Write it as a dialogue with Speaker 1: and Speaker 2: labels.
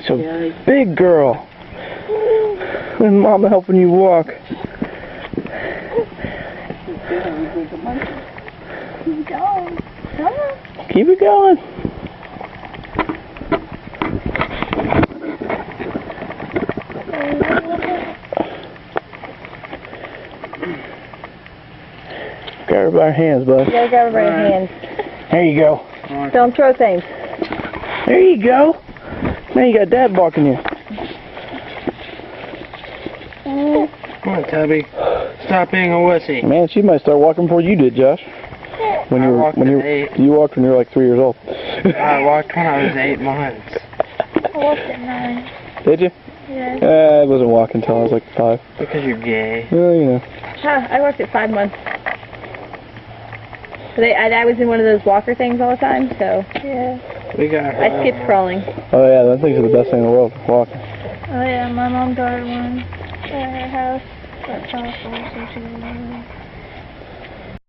Speaker 1: Such a big girl. And Mama helping you walk.
Speaker 2: Keep going. Come on.
Speaker 1: Keep it going. Grab her by her hands, bud.
Speaker 2: You gotta grab her by your hands.
Speaker 1: There you go.
Speaker 2: Don't throw things.
Speaker 1: There you go. Now you got Dad barking you.
Speaker 3: Come on, Tubby. Stop being a wussy.
Speaker 1: Man, she might start walking before you did, Josh. When you
Speaker 3: walked at 8.
Speaker 1: You walked when you were like 3 years old.
Speaker 3: I walked when I was 8 months.
Speaker 2: I walked at 9.
Speaker 1: Did you?
Speaker 2: Yeah.
Speaker 1: I wasn't walking until I was like 5.
Speaker 3: Because you're gay.
Speaker 1: Well, you know.
Speaker 2: Huh, I walked at 5 months. But I was in one of those walker things all the time, so yeah.
Speaker 3: We got her.
Speaker 2: I skipped crawling.
Speaker 1: Oh yeah, that thing's the best thing in the world. Walking.
Speaker 2: Oh yeah, my mom got her one at her house. That's awful, so she